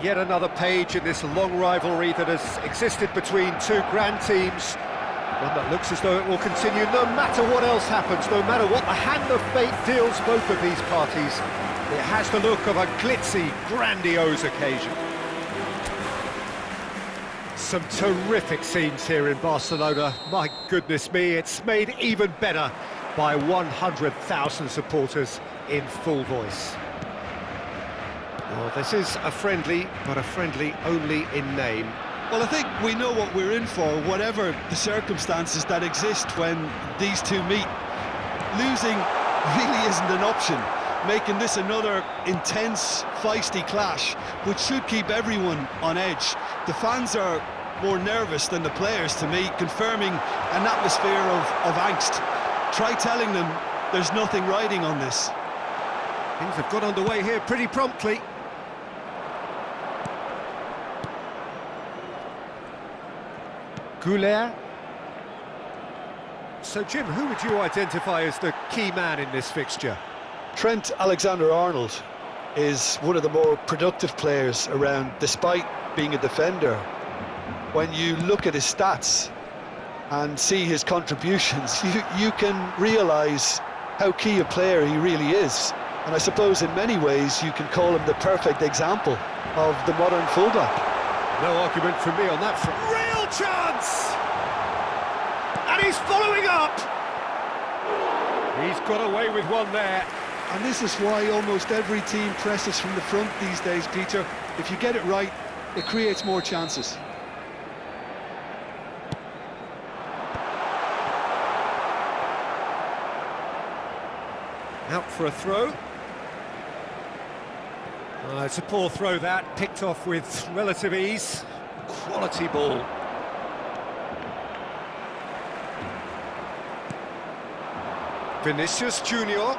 yet another page in this long rivalry that has existed between two grand teams. One that looks as though it will continue no matter what else happens, no matter what the hand of fate deals both of these parties. It has the look of a glitzy, grandiose occasion. Some terrific scenes here in Barcelona. My goodness me, it's made even better by 100,000 supporters in full voice. Well, this is a friendly, but a friendly only in name. Well, I think we know what we're in for, whatever the circumstances that exist when these two meet. Losing really isn't an option, making this another intense, feisty clash, which should keep everyone on edge. The fans are more nervous than the players, to me, confirming an atmosphere of angst. Try telling them there's nothing riding on this. Things have got underway here pretty promptly. Goulet. So, Jim, who would you identify as the key man in this fixture? Trent Alexander-Arnold is one of the more productive players around, despite being a defender. When you look at his stats and see his contributions, you can realise how key a player he really is. And I suppose in many ways you can call him the perfect example of the modern fullback. No argument from me on that front. Real chance! And he's following up! He's got away with one there. And this is why almost every team presses from the front these days, Peter. If you get it right, it creates more chances. Out for a throw. It's a poor throw that, picked off with relative ease. Quality ball. Vinicius Junior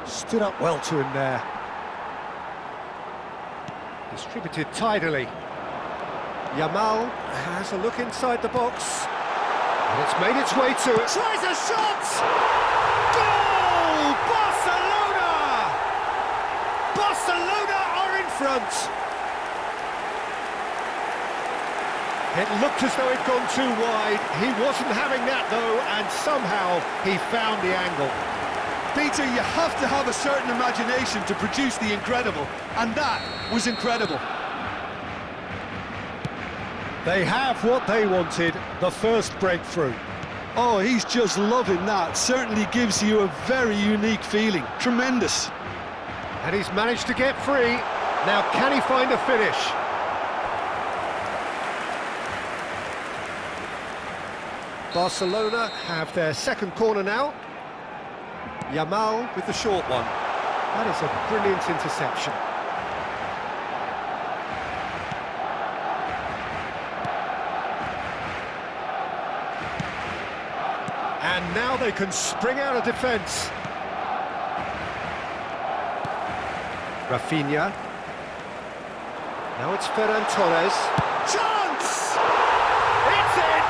stood up well to him there. Distributed tidily. Yamal has a look inside the box. And it's made its way to it. Tries a shot! Goal! Barcelona! Barcelona are in front. It looked as though it'd gone too wide. He wasn't having that though, and somehow he found the angle. Peter, you have to have a certain imagination to produce the incredible, and that was incredible. They have what they wanted, the first breakthrough. Oh, he's just loving that. Certainly gives you a very unique feeling. Tremendous. And he's managed to get free. Now, can he find a finish? Barcelona have their second corner now. Yamal with the short one. That is a brilliant interception. And now they can spring out of defence. Rafinha. Now it's Ferran Torres. Chance! It's in!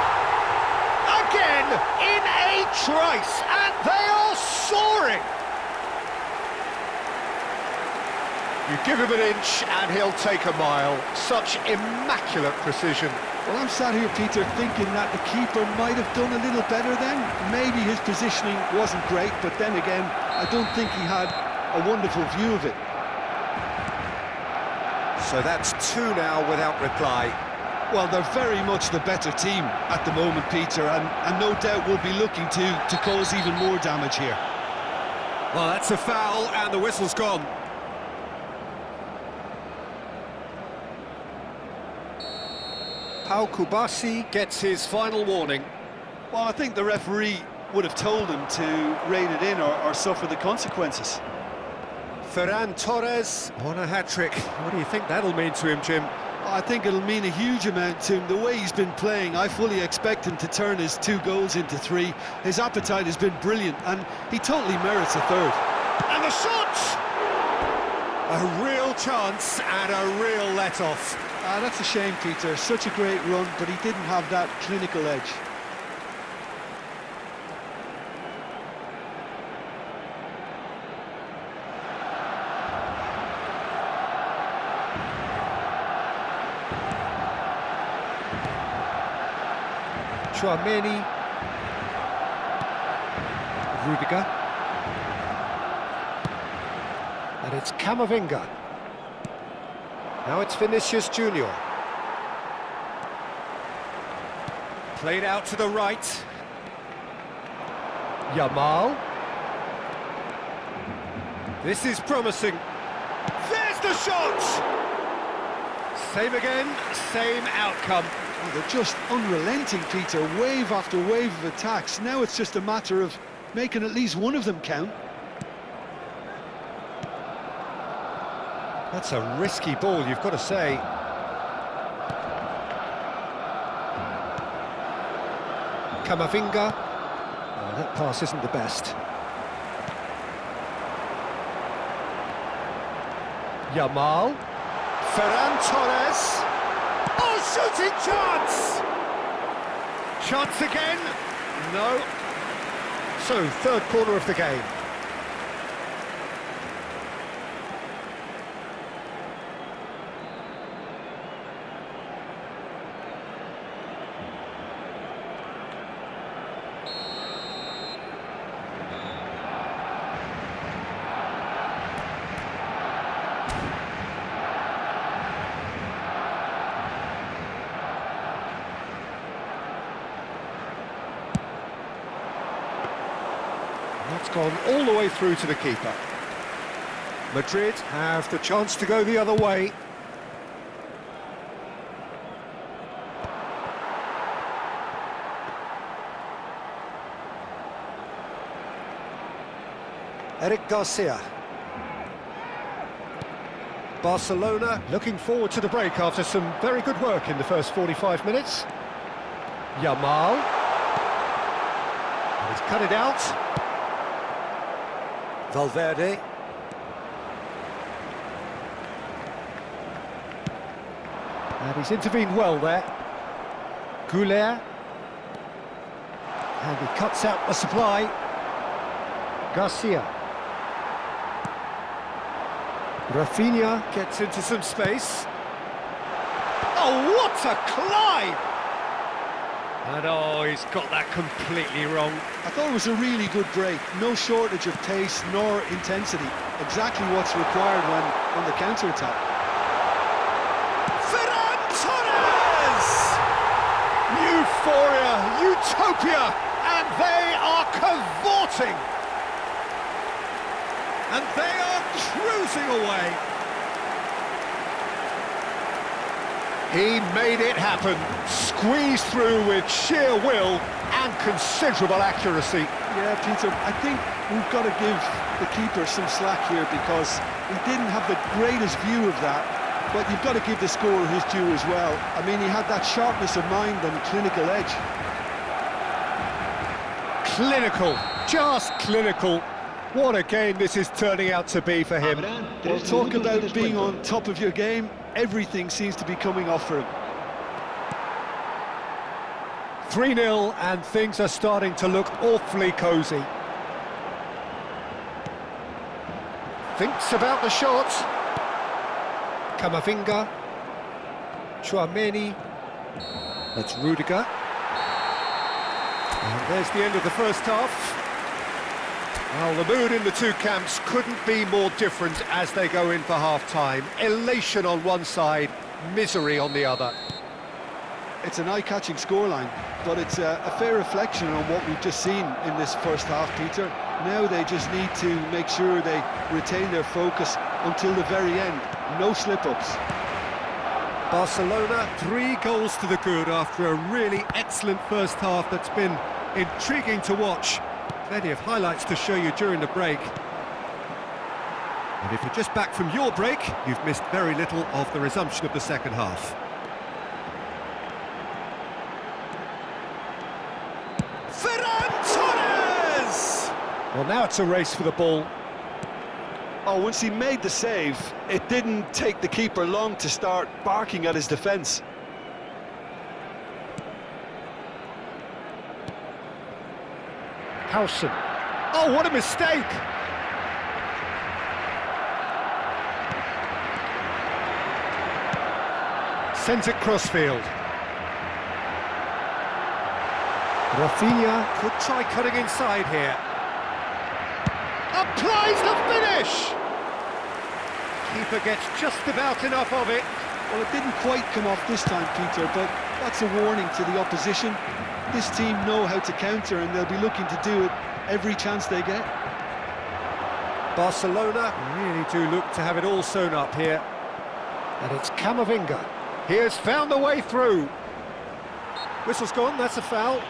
Again, in a trice, and they are soaring! You give him an inch and he'll take a mile. Such immaculate precision. Well, I'm sat here, Peter, thinking that the keeper might have done a little better then. Maybe his positioning wasn't great, but then again, I don't think he had a wonderful view of it. So that's two now without reply. Well, they're very much the better team at the moment, Peter, and no doubt will be looking to cause even more damage here. Well, that's a foul, and the whistle's gone. Pau Kubasi gets his final warning. Well, I think the referee would have told him to rein it in or suffer the consequences. Ferran Torres on a hat-trick. What do you think that'll mean to him, Jim? I think it'll mean a huge amount to him. The way he's been playing, I fully expect him to turn his 2 goals into 3. His appetite has been brilliant, and he totally merits a third. And the shot! A real chance and a real let-off. That's a shame, Peter. Such a great run, but he didn't have that clinical edge. Tchouaméni. Rudiger. And it's Camavinga. Now it's Vinicius Junior. Played out to the right. Yamal. This is promising. There's the shot! Same again, same outcome. Oh, they're just unrelenting, Peter. Wave after wave of attacks. Now it's just a matter of making at least one of them count. That's a risky ball, you've got to say. Camavinga. Oh, that pass isn't the best. Yamal. Ferran Torres. Oh, shooting chance! Chance again? No. So, third corner of the game. That's gone all the way through to the keeper. Madrid have the chance to go the other way. Eric Garcia. Barcelona looking forward to the break after some very good work in the first 45 minutes. Yamal. He's cut it out. Valverde. And he's intervened well there. Goulet. And he cuts out the supply. Garcia. Rafinha gets into some space. Oh, what a climb! And oh, he's got that completely wrong. I thought it was a really good break. No shortage of pace nor intensity. Exactly what's required when on the counter-attack. Ferran Torres! Euphoria, utopia, and they are cavorting. And they are cruising away. He made it happen, squeezed through with sheer will and considerable accuracy. Yeah, Peter, I think we've got to give the keeper some slack here because he didn't have the greatest view of that, but you've got to give the scorer his due as well. I mean, he had that sharpness of mind and clinical edge. Clinical, just clinical. What a game this is turning out to be for him. Well, talk about being on top of your game. Everything seems to be coming off for him. 3-0 and things are starting to look awfully cosy. Thinks about the shot. Camavinga. Tchouaméni. That's Rudiger. And there's the end of the first half. Well, the mood in the two camps couldn't be more different as they go in for half-time. Elation on one side, misery on the other. It's an eye-catching scoreline, but it's a fair reflection on what we've just seen in this first half, Peter. Now they just need to make sure they retain their focus until the very end. No slip-ups. Barcelona, 3 goals to the good after a really excellent first half that's been intriguing to watch. Plenty of highlights to show you during the break. And if you're just back from your break, you've missed very little of the resumption of the second half. Ferran Torres! Well, now it's a race for the ball. Oh, once he made the save, it didn't take the keeper long to start barking at his defence. Howson. Oh, what a mistake! Sends it crossfield. Rafinha could try cutting inside here. Applies the finish! Keeper gets just about enough of it. Well, it didn't quite come off this time, Peter, but that's a warning to the opposition. This team know how to counter, and they'll be looking to do it every chance they get. Barcelona really do look to have it all sewn up here. And it's Camavinga. He has found the way through. Whistle's gone, that's a foul.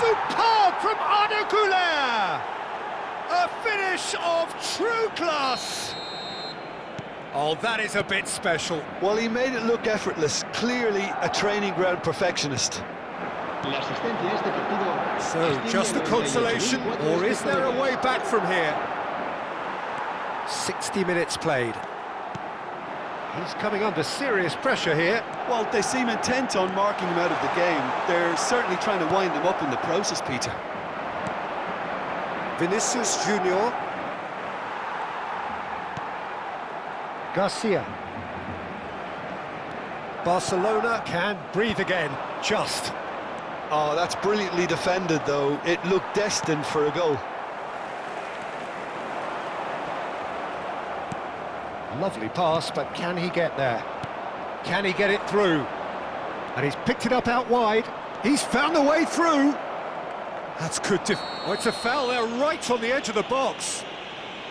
Superb from Arda Güler! A finish of true class! Oh, that is a bit special. Well, he made it look effortless. Clearly a training ground perfectionist. So, just a consolation, or is there a way back from here? 60 minutes played. He's coming under serious pressure here. Well, they seem intent on marking him out of the game. They're certainly trying to wind him up in the process, Peter. Vinicius Junior. Garcia. Barcelona can breathe again, just. Oh, that's brilliantly defended, though. It looked destined for a goal. Lovely pass, but can he get there? Can he get it through? And he's picked it up out wide. He's found the way through. That's good. Oh, it's a foul there right on the edge of the box.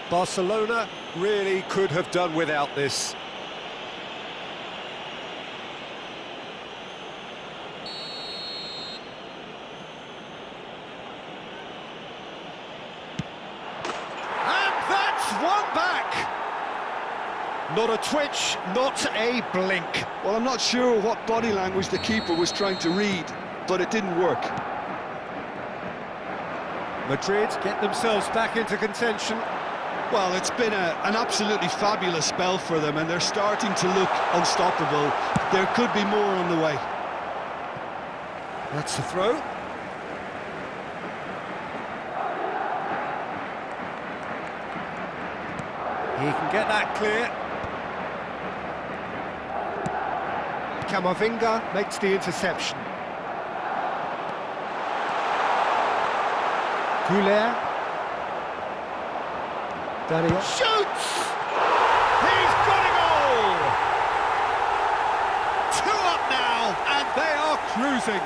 Barcelona really could have done without this. And that's one back. Not a twitch, not a blink. Well, I'm not sure what body language the keeper was trying to read, but it didn't work. Madrid get themselves back into contention. Well, it's been an absolutely fabulous spell for them, and they're starting to look unstoppable. There could be more on the way. That's the throw. He can get that clear. Camavinga makes the interception. Güler. Daniel shoots! He's got a goal! 2 up now, and they are cruising.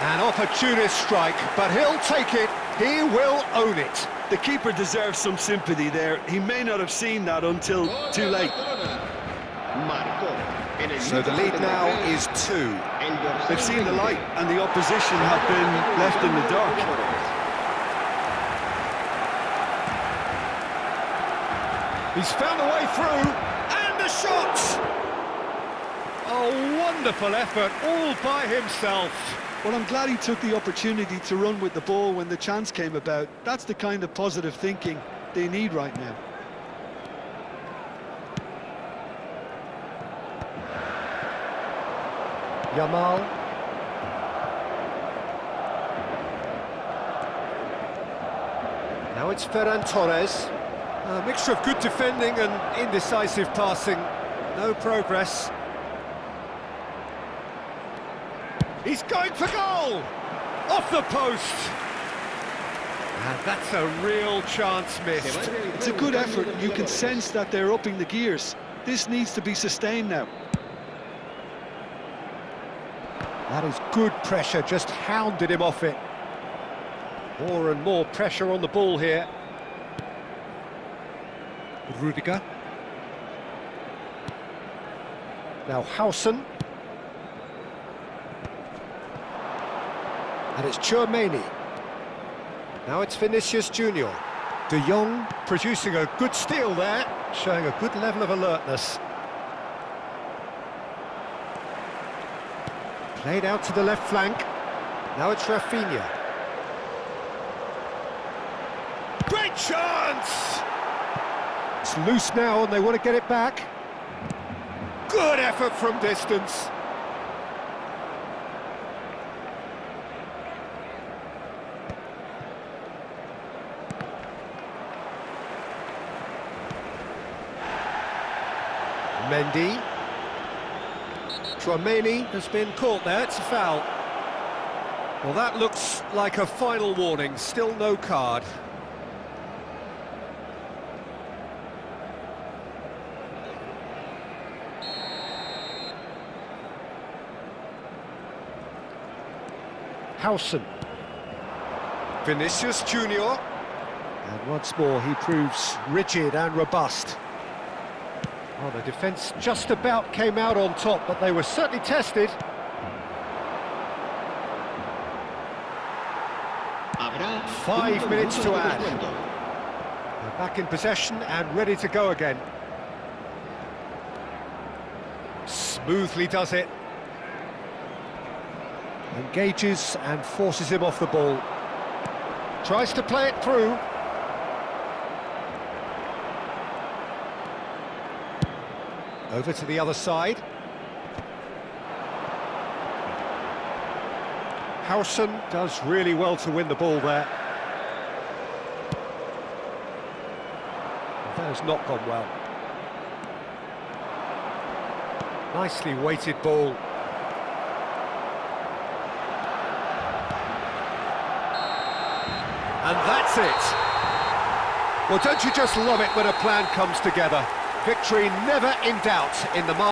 An opportunist strike, but he'll take it. He will own it. The keeper deserves some sympathy there. He may not have seen that until too late. So the lead now is 2. They've seen the light, and the opposition have been left in the dark. He's found a way through, and the shot! A wonderful effort, all by himself. Well, I'm glad he took the opportunity to run with the ball when the chance came about. That's the kind of positive thinking they need right now. Yamal. Now it's Ferran Torres. A mixture of good defending and indecisive passing. No progress. He's going for goal! Off the post! And that's a real chance missed. It's a good effort. You can sense that they're upping the gears. This needs to be sustained now. That is good pressure, just hounded him off it. More and more pressure on the ball here. Rudiger. Now Hausen. And it's Tchouaméni. Now it's Vinicius Junior. De Jong producing a good steal there, showing a good level of alertness. Played out to the left flank. Now it's Rafinha. Great chance! It's loose now and they want to get it back. Good effort from distance. Mendy. Chouameni has been caught there, it's a foul. Well, that looks like a final warning, still no card. Howson. Vinicius Junior. And once more he proves rigid and robust. Oh, the defence just about came out on top, but they were certainly tested. Habrá 5 minutes to minutos de add. descuento. They're back in possession and ready to go again. Smoothly does it. Engages and forces him off the ball. Tries to play it through. Over to the other side. Howson does really well to win the ball there. That has not gone well. Nicely weighted ball. And that's it. Well, don't you just love it when a plan comes together? Victory never in doubt in the